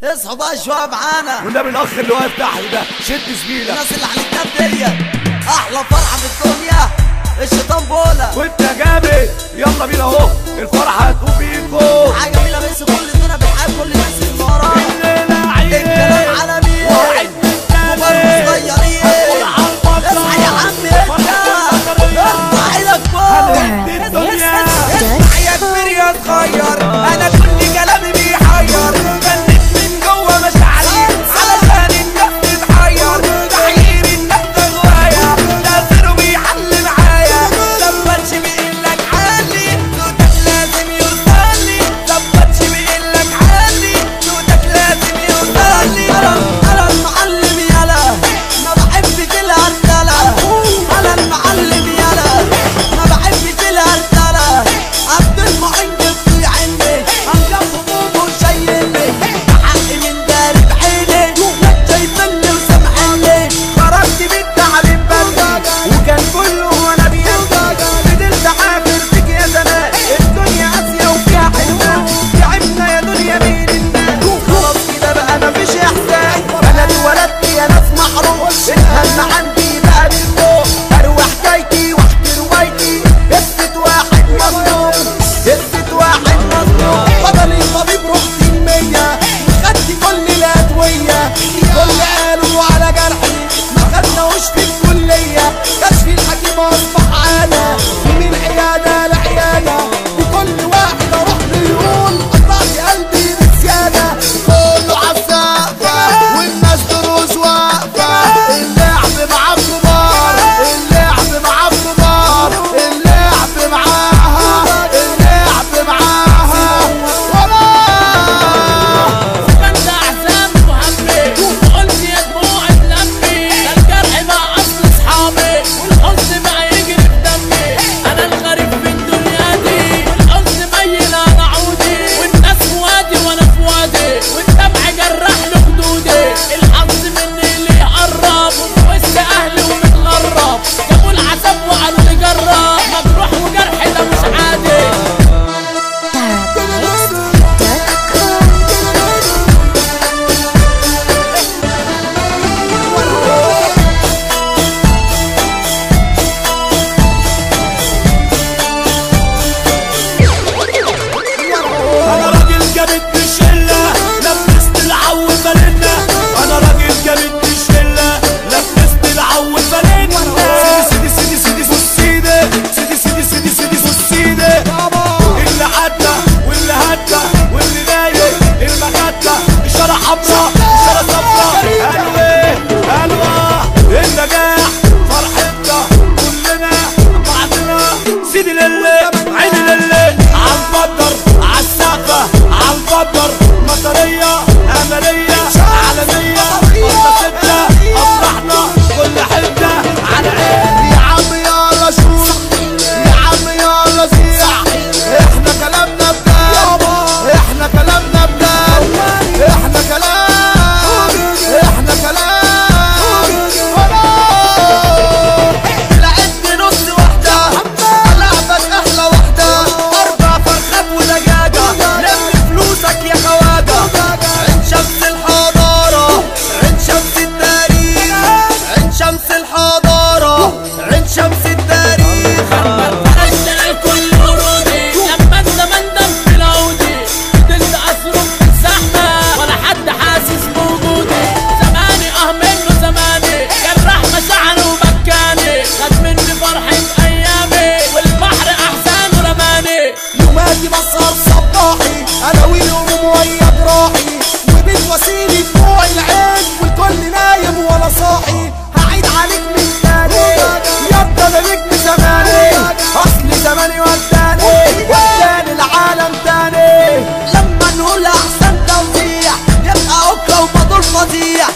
اصحوا بقى شويه معانا والنبي الاخ اللي واقف تحت ده شد زميلك. الناس اللي على الكتاب ديت احلى فرحه في الدنيا الشيطان بولا وانت جامد يلا بينا اهو الفرحه هتقوم بيكو حاجه جميله بس كل الدنيا بتحب كل الناس اللي ورا الكلام عالمي مبارك صغيرين اصحى يا عم ارفع ايدك فوق اصحى يا كبير يا صغير انا كل كلامي بيحير بنت من جوه مشاعري علشان الناس تتحير تحيير الناس جوايا تاثيره بيحل معايا ظبطش بيقلك عالي صوتك لازم يوصلي ظبطش بيقلك عالي صوتك لازم يوصلي انا المعلم يالا ما بحبش الهرتله انا المعلم يالا ما بحبش الهرتله عبد المعين جبتي عندي انجب همومه وشايلني حقي من داري بعيني لك شايفني وسامحني خرجت بالتعليم بدري وكان كله وانا بيدي فضلت عافر فيك يا زمان الدنيا قاسيه وفيها حرمان تعبنا يا دنيا بين الناس خلاص كده بقى مفيش احسان انا اتولدت يا ناس محروم الهم عندي بقى بالفوق اروح حكايتي واحكي روايتي قصه واحد مظلوم قصه واحد مظلوم فضلي طبيب رحت المية وخدت كل الادويه كل قالوا على جرحي ما خدناهوش في الكليه كشف الحكيم اصبح عاده من عياده لعياده وكل واحد اروح له يقول قطعت قلبي بزياده كله عالسقفه والناس دروس واقفه اللعب مع الكبار اللعب مع الكبار اللعب معاها اللعب معاها كنت احزان وهمي وقلت يا دموع تلمي ده الجرح مع اصل اصحابي والحزن بقى يجري في دمي انا الغريب في الدنيا دي والحزن ميل على عودي والناس في وادي وانا في وادي والدمع جرح له خدودي الحظ مني اللي يقرب وفي وسط اهلي ومتغرب جابوا العذاب وقالوا لي جرب مجروح وجرحي ده مش عادي انا راجل جامد بالشله لبست العو فالنا انا راجل جامد بالشله لبست العو فالنا سيدي سيدي سيدي سيدي سيدي سيدي سيدي سيدي اللي عدى واللي هدى واللي نايم المخدة اشاره حمراء اشاره صفراء حلوه النجاح فرحتنا كلنا بعضنا سيدي لله عيني لله عالبدر عالسقفة عالبدر مطرية أملية عالمية فرصة ستة أفرحنا كل حتة على عين يا عم يلا شوف يا عم يلا زيح احنا كلامنا بجد احنا كلامنا بجد احنا كلام لعبت نص واحدة لعبك أحلى واحدة 4 فرخات ودجاجة لم فلوسك يا خواجة عين شمس الحضارة عين شمس التاريخ عين شمس الحضارة عين شمس التاريخ اشتغل كل ورودي لما الزمن دم في العودي فضلت اصرف في الزحمه ولا حد حاسس بوجودي زماني منه زماني جرح مشاعري وبكاني خد مني فرحة ايامي والبحر احزانه رماني يوماتي بسهر صباحي الاويل هموم ويا جراحي وبيت وسيلي دموع العين والكل نايم ولا صاحي هعيد عليك من تاني يبقى ده نجم زماني اصل زماني وداني العالم تاني لما نقول احسن توزيع يبقى اوكا وبدور فظيع